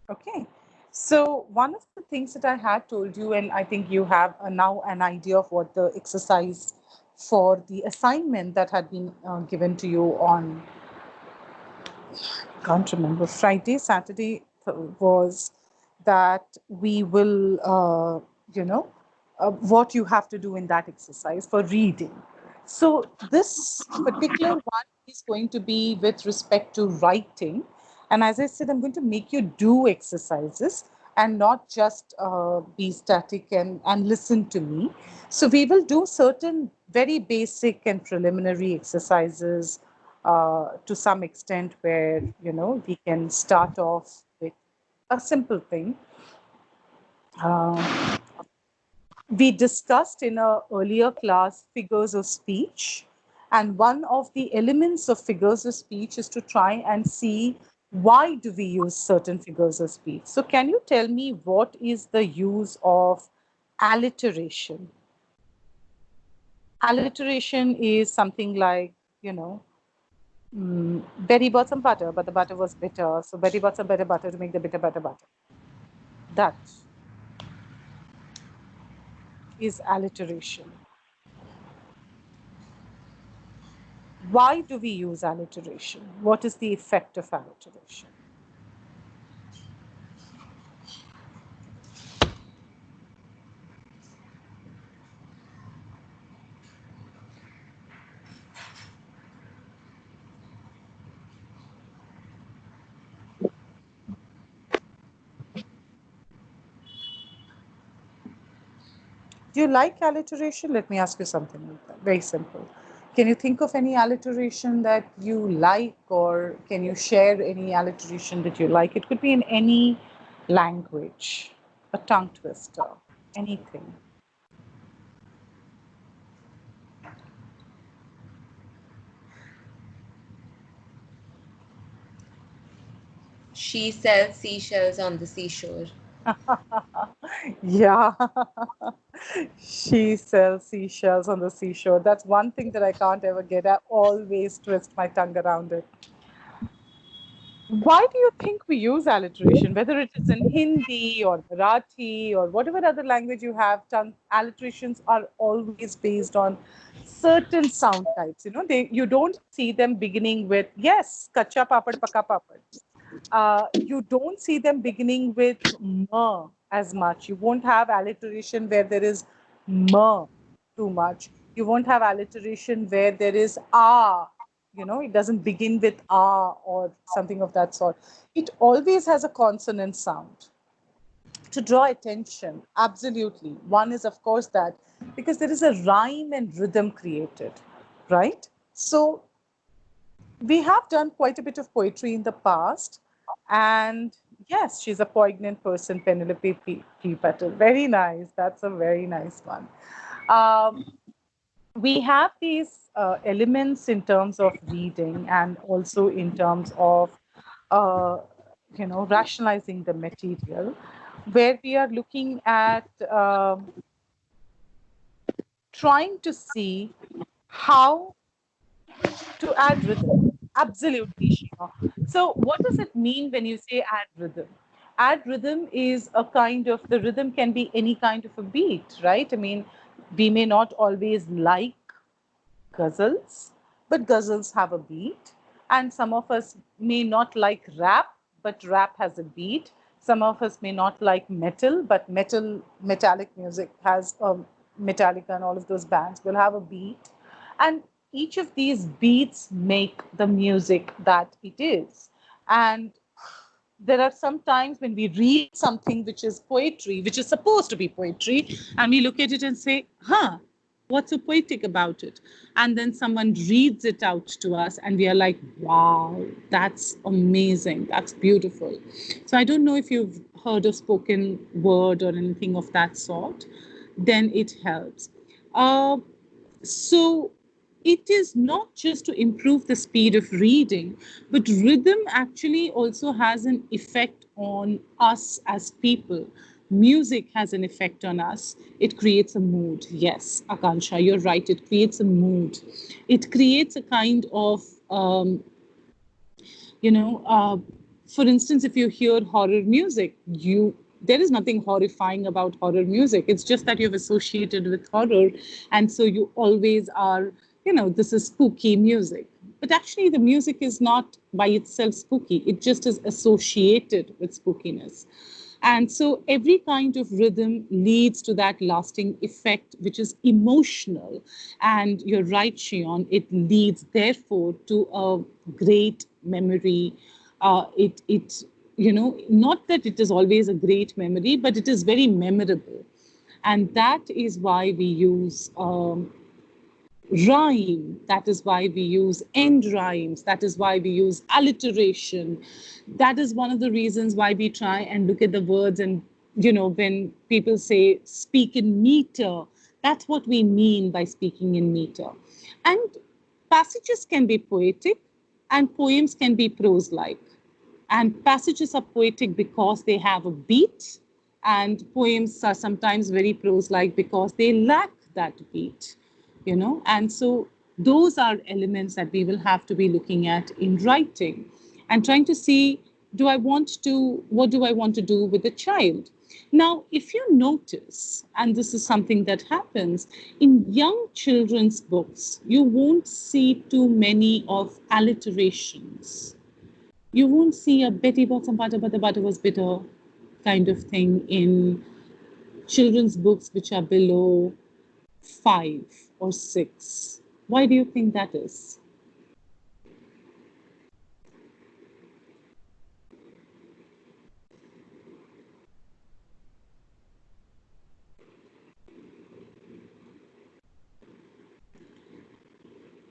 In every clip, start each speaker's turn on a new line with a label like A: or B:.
A: Okay. So one of the things that I had told you, and I think you have now an idea of what the exercise for the assignment that had been given to you on, can't remember, Friday, Saturday was that we will, what you have to do in that exercise for reading. So this particular one is going to be with respect to writing. And as I said, I'm going to make you do exercises and not just be static and listen to me. So we will do certain very basic and preliminary exercises to some extent where, we can start off with a simple thing. Uh, we discussed in a earlier class figures of speech, and one of the elements of figures of speech is to try and see why do we use certain figures of speech. So can you tell me what is the use of alliteration? Alliteration is something like, Betty bought some butter, but the butter was bitter, so Betty bought some better butter to make the bitter better butter. That is alliteration. Why do we use alliteration? What is the effect of alliteration? Do you like alliteration? Let me ask you something like that. Very simple. Can you think of any alliteration that you like, or can you share any alliteration that you like? It could be in any language, a tongue twister, anything.
B: She sells seashells on the seashore.
A: Yeah, she sells seashells on the seashore. That's one thing that I can't ever get. I always twist my tongue around it. Why do you think we use alliteration, whether it is in Hindi or Marathi or whatever other language you have? Tongue alliterations are always based on certain sound types. You don't see them beginning with yes, kacha papad, paka papad. You don't see them beginning with ma as much. You won't have alliteration where there is ma too much. You won't have alliteration where there is ah. It doesn't begin with ah or something of that sort. It always has a consonant sound to draw attention. Absolutely. One is, of course, that because there is a rhyme and rhythm created, right? So we have done quite a bit of poetry in the past. And yes, she's a poignant person, Penelope P. Patel. Very nice. That's a very nice one. Um, we have these elements in terms of reading and also in terms of, uh, rationalizing the material, where we are looking at trying to see how to add rhythm. Absolutely, Shima. So, what does it mean when you say add rhythm? Add rhythm is a kind of, the rhythm can be any kind of a beat, right? I mean, we may not always like ghazals, but ghazals have a beat. And some of us may not like rap, but rap has a beat. Some of us may not like metal, but metallic music has Metallica and all of those bands will have a beat. And each of these beats make the music that it is. And there are some times when we read something which is poetry, which is supposed to be poetry, and we look at it and say, huh, what's so poetic about it? And then someone reads it out to us, and we are like, wow, that's amazing. That's beautiful. So I don't know if you've heard of spoken word or anything of that sort, then it helps. So it is not just to improve the speed of reading, but rhythm actually also has an effect on us as people. Music has an effect on us. It creates a mood. Yes, Akansha, you're right. It creates a mood. It creates a kind of, you know, uh, For instance, if you hear horror music, you there is nothing horrifying about horror music. It's just that you've associated with horror, and so you always are, this is spooky music. But actually, the music is not by itself spooky. It just is associated with spookiness. And so every kind of rhythm leads to that lasting effect, which is emotional. And you're right, Shion, it leads, therefore, to a great memory. Not that it is always a great memory, but it is very memorable. And that is why we use rhyme. That is why we use end rhymes. That is why we use alliteration. That is one of the reasons why we try and look at the words. And, when people say speak in meter, that's what we mean by speaking in meter. And passages can be poetic and poems can be prose like. And passages are poetic because they have a beat, and poems are sometimes very prose like because they lack that beat. And so those are elements that we will have to be looking at in writing and trying to see, what do I want to do with the child? Now, if you notice, and this is something that happens in young children's books, you won't see too many of alliterations. You won't see a Betty bought some butter, but the butter was bitter kind of thing in children's books which are below 5 or 6. Why do you think that is?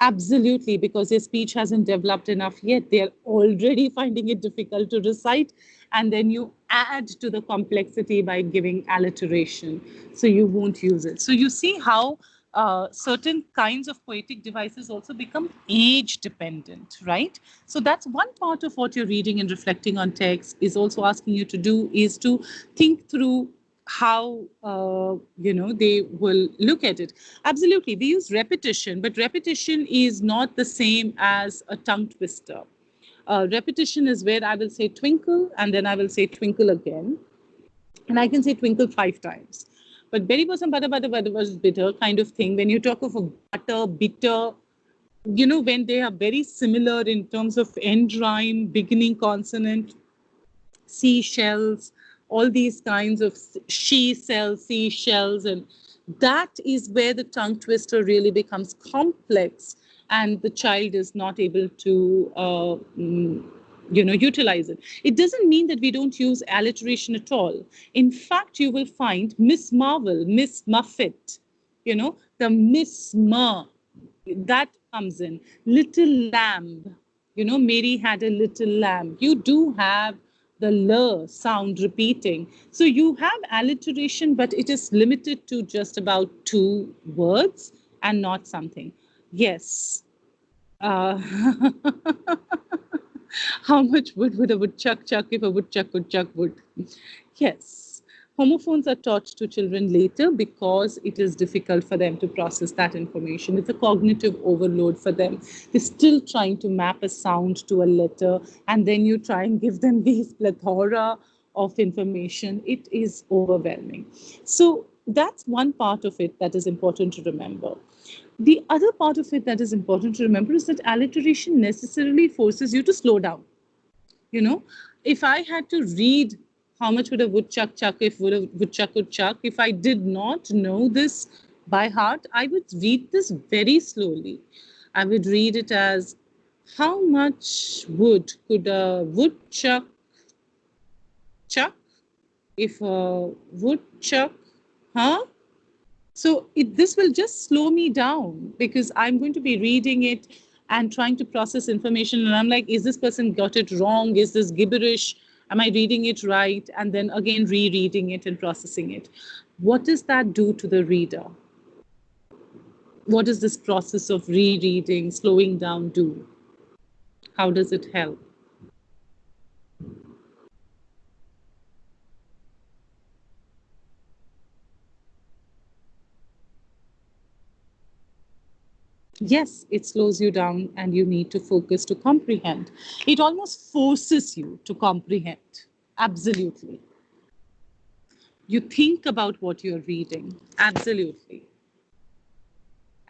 A: Absolutely, because their speech hasn't developed enough yet. They're already finding it difficult to recite. And then you add to the complexity by giving alliteration. So you won't use it. So you see how certain kinds of poetic devices also become age dependent, right? So that's one part of what you're reading and reflecting on text is also asking you to do is to think through how they will look at it. Absolutely, we use repetition, but repetition is not the same as a tongue twister. Repetition is where I will say twinkle and then I will say twinkle again, and I can say twinkle 5 times. But berry blossom butter was bitter kind of thing. When you talk of a butter bitter, when they are very similar in terms of end rhyme, beginning consonant, seashells, all these kinds of she sells, seashells, and that is where the tongue twister really becomes complex, and the child is not able to, utilize it. It doesn't mean that we don't use alliteration at all. In fact, you will find Miss Marvel, Miss Muffet, the Miss Ma, that comes in. Little lamb, Mary had a little lamb. You do have the l sound repeating. So you have alliteration, but it is limited to just about 2 words and not something. Yes. Uh, how much wood would a woodchuck chuck if a woodchuck could chuck wood? Yes. Homophones are taught to children later because it is difficult for them to process that information. It's a cognitive overload for them. They're still trying to map a sound to a letter, and then you try and give them these plethora of information. It is overwhelming. So that's one part of it that is important to remember. The other part of it that is important to remember is that alliteration necessarily forces you to slow down. You know, if I had to read how much would a woodchuck chuck if would a woodchuck could chuck, if I did not know this by heart, I would read this very slowly. I would read it as how much wood could a woodchuck chuck if a woodchuck, huh? So this will just slow me down because I'm going to be reading it and trying to process information. And I'm like, is this person got it wrong? Is this gibberish? Am I reading it right? And then again, rereading it and processing it. What does that do to the reader? What does this process of rereading, slowing down do? How does it help? Yes, it slows you down and you need to focus to comprehend. It almost forces you to comprehend. Absolutely. You think about what you're reading. Absolutely.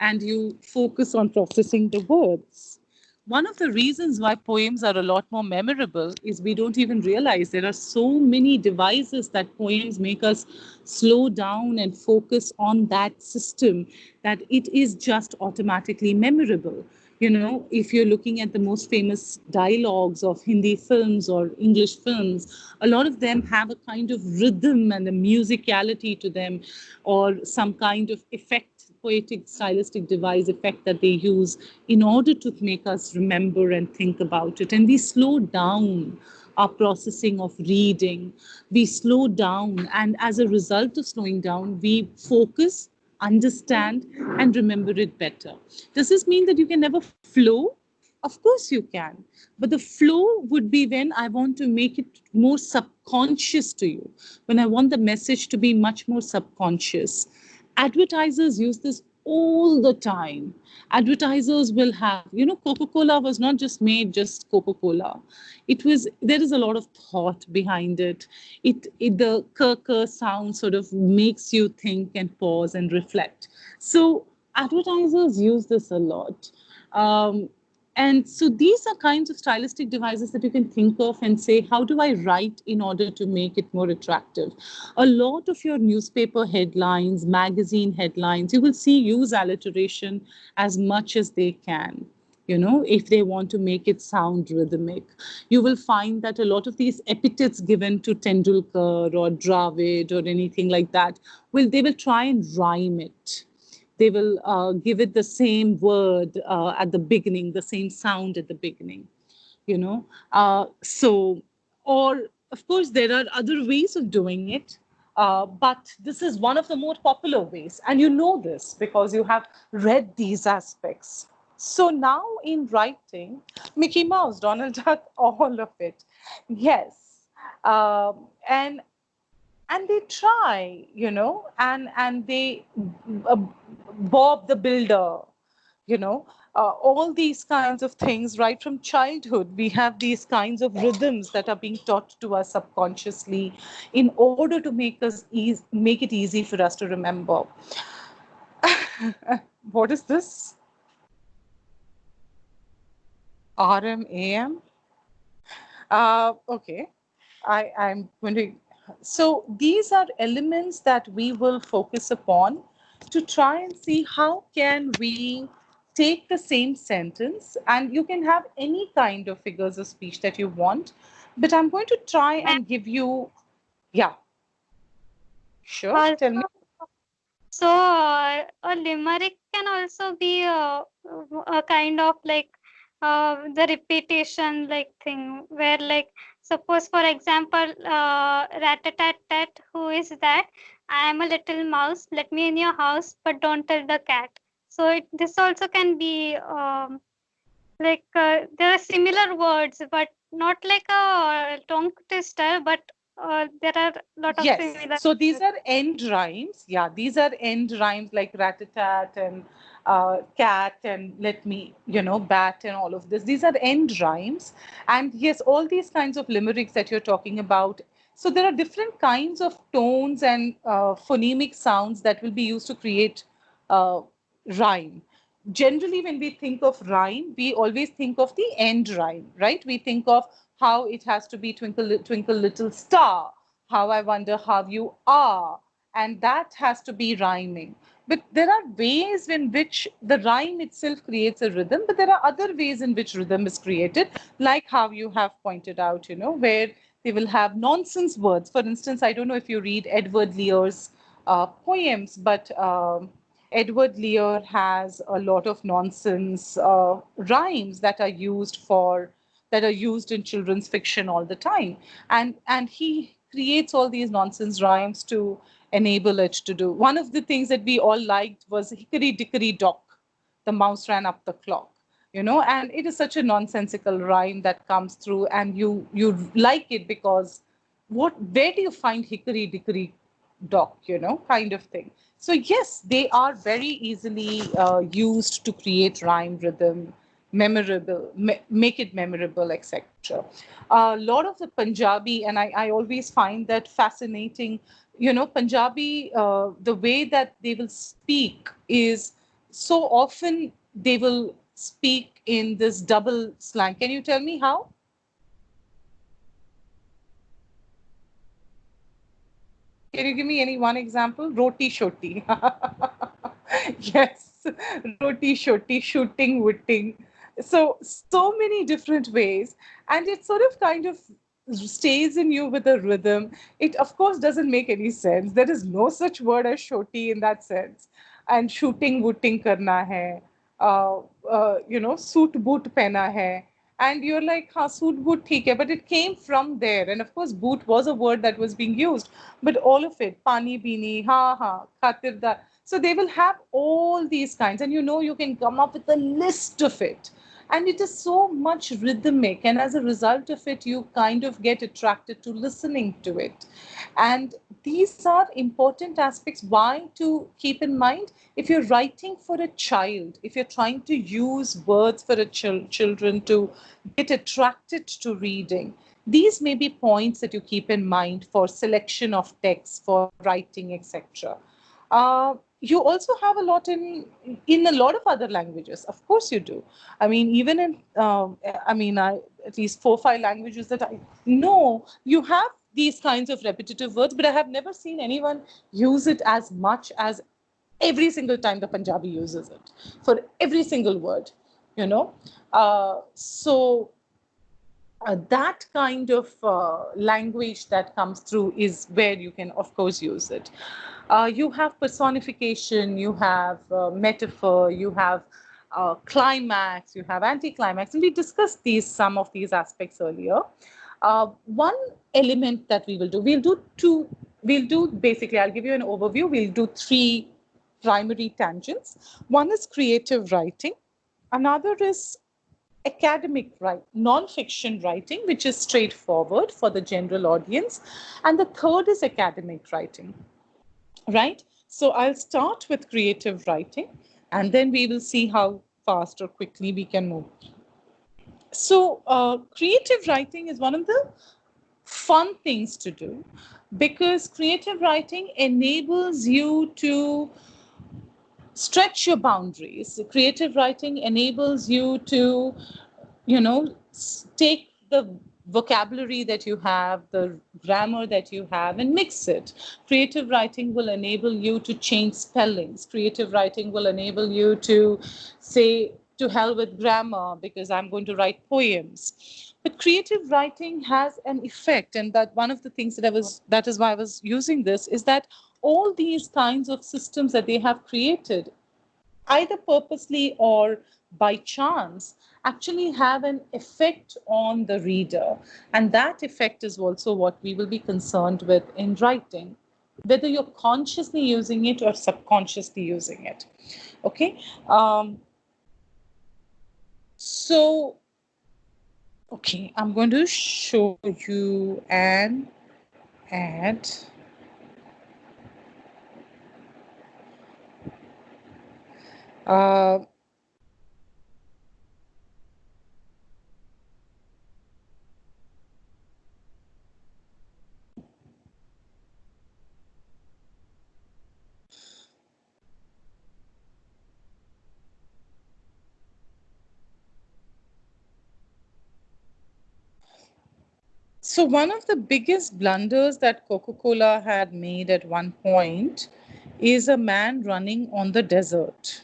A: And you focus on processing the words. One of the reasons why poems are a lot more memorable is we don't even realize there are so many devices that poems make us slow down and focus on that system that it is just automatically memorable. You know, if you're looking at the most famous dialogues of Hindi films or English films, a lot of them have a kind of rhythm and a musicality to them, or some kind of effect, poetic stylistic device effect that they use in order to make us remember and think about it. And we slow down our processing of reading. We slow down, and as a result of slowing down, we focus, understand, and remember it better. Does this mean that you can never flow? Of course you can. But the flow would be when I want to make it more subconscious to you, when I want the message to be much more subconscious. Advertisers use this all the time. Advertisers will have, you know, Coca-Cola was not just made just Coca-Cola. It was, there is a lot of thought behind it. The kirker sound sort of makes you think and pause and reflect. So advertisers use this a lot. Um, and so these are kinds of stylistic devices that you can think of and say, how do I write in order to make it more attractive? A lot of your newspaper headlines, magazine headlines, you will see use alliteration as much as they can. You know, if they want to make it sound rhythmic, you will find that a lot of these epithets given to Tendulkar or Dravid or anything like that, they will try and rhyme it. They will give it the same word at the beginning, the same sound at the beginning, you know. So, or of course, there are other ways of doing it. But this is one of the more popular ways. And you know this because you have read these aspects. So now in writing, Mickey Mouse, Donald Duck, all of it. Yes. And they try, you know, and they uh, Bob the Builder, you know, all these kinds of things. Right from childhood we have these kinds of rhythms that are being taught to us subconsciously in order to make it easy for us to remember. What is this? RMAM? Okay. I'm going to. So these are elements that we will focus upon to try and see how can we take the same sentence, and you can have any kind of figures of speech that you want, but I'm going to try
C: And
A: and give you, yeah, sure, tell me.
C: also, a limerick can also be a kind of like the repetition like thing where like suppose for example rat-a-tat-tat, who is that? I am a little mouse, let me in your house, but don't tell the cat. So this also can be there are similar words, but not like a tongue twister, but there are a lot of
A: Yes.
C: similar
A: So these
C: words.
A: are end rhymes. Yeah, these are end rhymes like rat-a-tat and cat and let me, you know, bat and all of this. These are end rhymes. And yes, all these kinds of limericks that you're talking about. So there are different kinds of tones and phonemic sounds that will be used to create uh, rhyme. Generally, when we think of rhyme, we always think of the end rhyme, right? We think of how it has to be twinkle, twinkle, little star, how I wonder how you are, and that has to be rhyming. But there are ways in which the rhyme itself creates a rhythm, but there are other ways in which rhythm is created, like how you have pointed out, you know, where they will have nonsense words. For instance, I don't know if you read Edward Lear's poems, but Edward Lear has a lot of nonsense rhymes that are used in children's fiction all the time, and he creates all these nonsense rhymes to enable it to do. One of the things that we all liked was Hickory Dickory Dock, the mouse ran up the clock, you know, and it is such a nonsensical rhyme that comes through, and you like it because where do you find Hickory Dickory Dock, you know, kind of thing. So yes, they are very easily used to create rhyme, rhythm, make it memorable, etc. A lot of the Punjabi, and I always find that fascinating. You know, Punjabi, the way that they will speak is so often they will speak in this double slang. Can you tell me how? Can you give me any one example? Roti shoti. Yes, roti shoti, shooting, witting. So many different ways, and it sort of kind of stays in you with a rhythm. It of course doesn't make any sense. There is no such word as shoti in that sense. And shooting, wooting karna hai. Suit boot pehna hai. And you're like, ha, suit boot theek hai. But it came from there. And of course, boot was a word that was being used. But all of it, pani bini, ha ha, khatirda. So they will have all these kinds. And you can come up with a list of it, and it is so much rhythmic, and as a result of it you kind of get attracted to listening to it. And these are important aspects why to keep in mind. If you're writing for a child, if you're trying to use words for a children to get attracted to reading, these may be points that you keep in mind for selection of text, for writing, etc. You also have a lot in a lot of other languages. Of course, you do. I mean, even in at least 4 5 languages that I know, you have these kinds of repetitive words, but I have never seen anyone use it as much as every single time the Punjabi uses it for every single word. You know, that kind of language that comes through is where you can, of course, use it. You have personification, you have metaphor, you have climax, you have anticlimax, and we discussed some of these aspects earlier. One element that we'll do basically, I'll give you an overview. We'll do three primary tangents. One is creative writing, another is academic non-fiction writing, which is straightforward for the general audience, and the third is academic writing, right? So I'll start with creative writing, and then we will see how fast or quickly we can move. So creative writing is one of the fun things to do, because creative writing enables you to stretch your boundaries. Creative writing enables you to, take the vocabulary that you have, the grammar that you have, and mix it. Creative writing will enable you to change spellings. Creative writing will enable you to say, to hell with grammar, because I'm going to write poems. But creative writing has an effect, and that one of the things that is why I was using this, is that all these kinds of systems that they have created, either purposely or by chance, actually have an effect on the reader. And that effect is also what we will be concerned with in writing, whether you're consciously using it or subconsciously using it. Okay. So, okay, I'm going to show you an ad. Uh, So, one of the biggest blunders that Coca Cola had made at one point is a man running on the desert.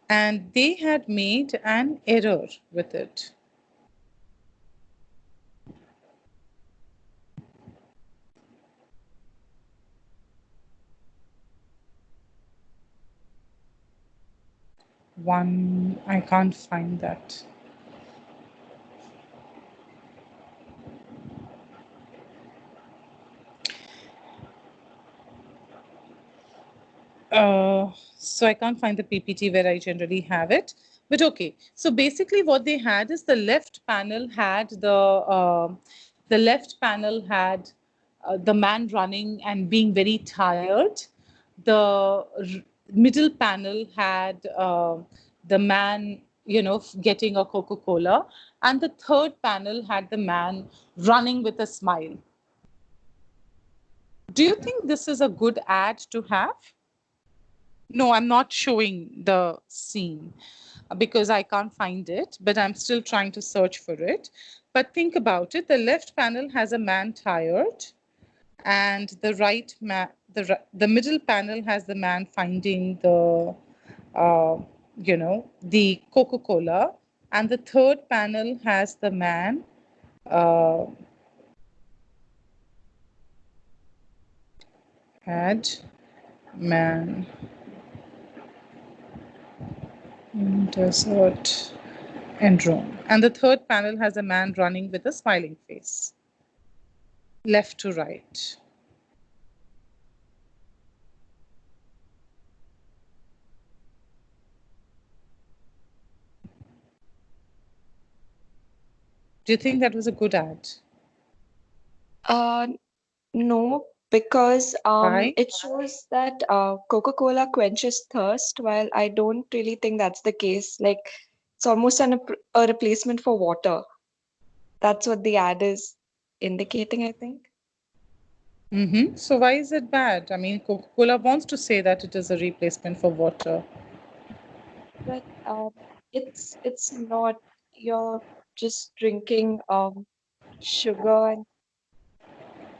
A: And they had made an error with it. I can't find that. So I can't find the PPT where I generally have it. But okay, so basically what they had is the left panel had the man running and being very tired. The middle panel had the man, getting a Coca-Cola, and the third panel had the man running with a smile. Do you think this is a good ad to have? No, I'm not showing the scene because I can't find it, but I'm still trying to search for it. But think about it. The left panel has a man tired, and the middle panel has the man finding uh, the Coca-Cola, and the third panel has the man uh, had man desert and Rome. And the third panel has a man running with a smiling face, left to right. Do you think that was a good ad?
D: Uh, no, because
A: Why?
D: it shows that Coca-Cola quenches thirst, while I don't really think that's the case. Like it's almost a replacement for water. That's what the ad is indicating, I think.
A: So why is it bad? I mean, Coca-Cola wants to say that it is a replacement for water.
D: But it's not. You're just drinking sugar and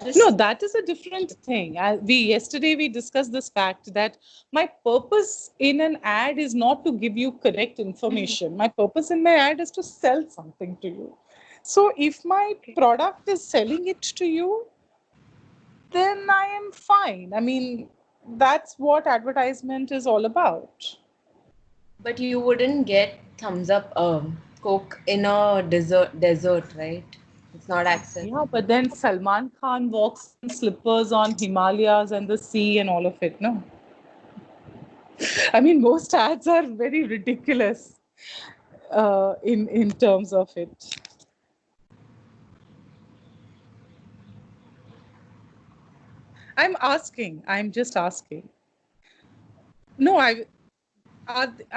A: No,
D: just
A: that is a different thing. Yesterday we discussed this fact that my purpose in an ad is not to give you correct information. My purpose in my ad is to sell something to you. So if my
D: okay.
A: product is selling it to you, then I am fine. I mean, that's what advertisement is all about.
B: But you wouldn't get thumbs up Coke in a desert, right? It's not
A: Yeah,
B: accessible.
A: but then Salman Khan walks in slippers on Himalayas and the sea and all of it, no? I mean, most ads are very ridiculous in terms of it. I'm asking. I'm just asking. No, I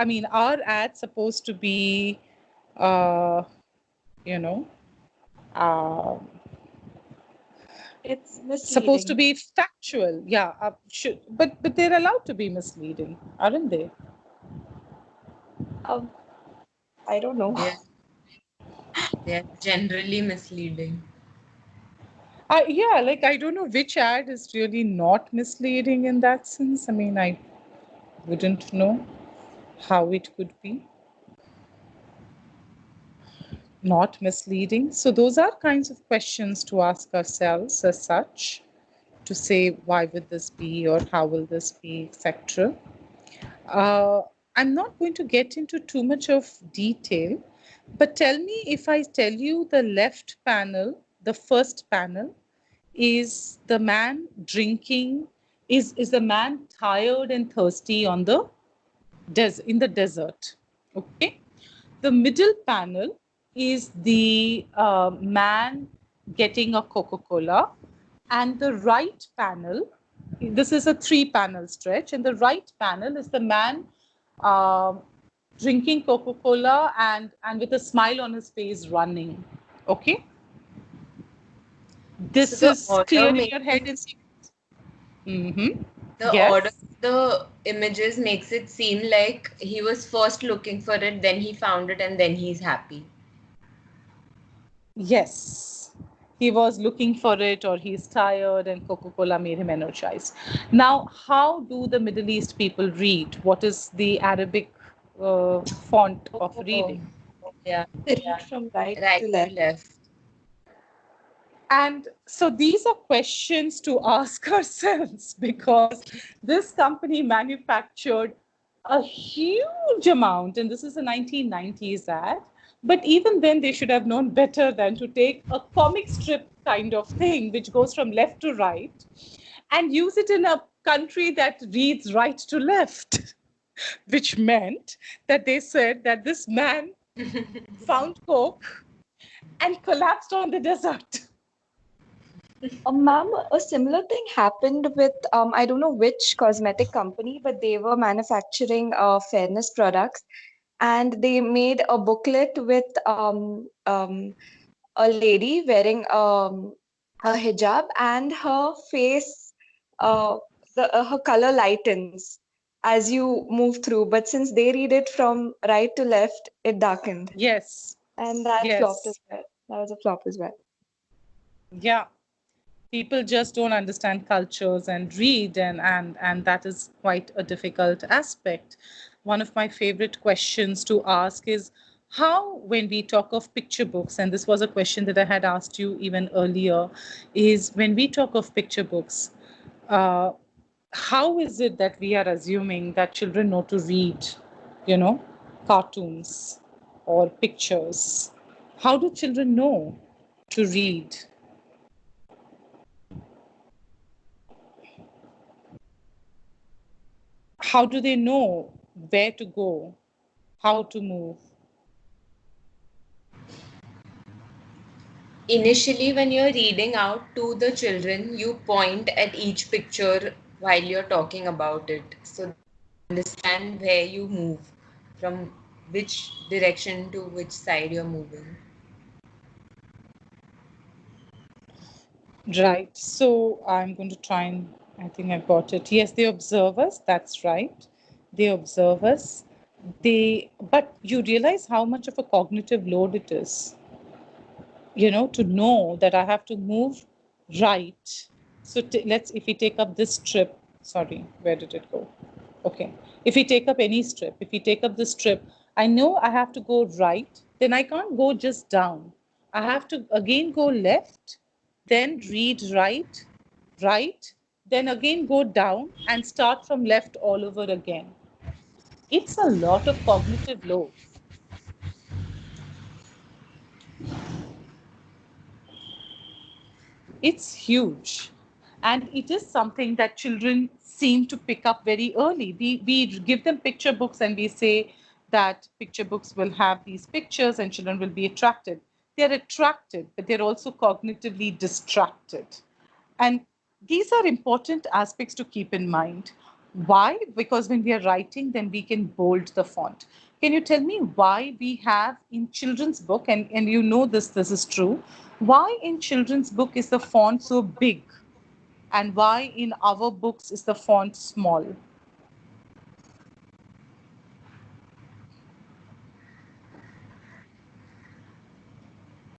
A: mean, are ads supposed to be, uh, you know, uh,
D: It's
A: supposed to
D: misleading.
A: be factual? Yeah, but they're allowed to be misleading, aren't they?
D: Um, I don't know.
B: They're, they're generally misleading.
A: Yeah, like I don't know which ad is really not misleading in that sense. I mean, I wouldn't know how it could be not misleading. So those are kinds of questions to ask ourselves as such, to say why would this be or how will this be, etc. Uh, I'm not going to get into too much of detail, but tell me, if I tell you the left panel, the first panel, is the man drinking, is the man tired and thirsty on the in the desert. Okay. The middle panel is the man getting a Coca-Cola, and the right panel, this is a three-panel stretch, and the right panel is the man uh, drinking Coca-Cola and with a smile on his face running. Okay,
B: So
A: this is clear in your head.
B: it,
A: Mm-hmm.
B: the order
A: Yes.
B: of the images makes it seem like he was first looking for it, then he found it, and then he's happy.
A: Yes, he was looking for it, or he's tired, and Coca Cola made him energized. Now, how do the Middle East people read? What is the Arabic font of
B: Oh,
A: reading?
B: yeah,
D: They read from right
B: right
D: to
B: to
D: left.
B: left.
A: And so these are questions to ask ourselves, because this company manufactured a huge amount, and this is a 1990s ad. But even then, they should have known better than to take a comic strip kind of thing, which goes from left to right, and use it in a country that reads right to left, which meant that they said that this man found Coke and collapsed on the desert.
D: Ma'am, a similar thing happened with I don't know which cosmetic company, but they were manufacturing fairness products, and they made a booklet with a lady wearing a hijab, and her face, uh, her color lightens as you move through. But since they read it from right to left, it darkened,
A: Yes.
D: and that flopped as
A: Yes.
D: well. That was a flop as well.
A: Yeah. People just don't understand cultures and read, and that is quite a difficult aspect. One of my favorite questions to ask is how, when we talk of picture books, and this was a question that I had asked you even earlier, is when we talk of picture books, uh, how is it that we are assuming that children know to read, you know, cartoons or pictures? How do children know to read? How do they know where to go, how to move?
B: Initially, when you're reading out to the children, you point at each picture while you're talking about it so that they understand where you move, from which direction to which side you're moving.
A: Right. So I'm going to try and I think I got it. Yes, they observe us. That's right. They observe us. But you realize how much of a cognitive load it is, to know that I have to move right. So if we take up this strip, sorry, where did it go? Okay. If we take up any strip, if we take up the strip, I know I have to go right, then I can't go just down. I have to again go left, then read right, right, then again go down and start from left all over again. It's a lot of cognitive load. It's huge. And it is something that children seem to pick up very early. We give them picture books and we say that picture books will have these pictures and children will be attracted. They're attracted, but they're also cognitively distracted. And these are important aspects to keep in mind. Why? Because when we are writing, then we can bold the font. Can you tell me why we have in children's book, and you know this is true, why in children's book is the font so big and why in our books is the font small?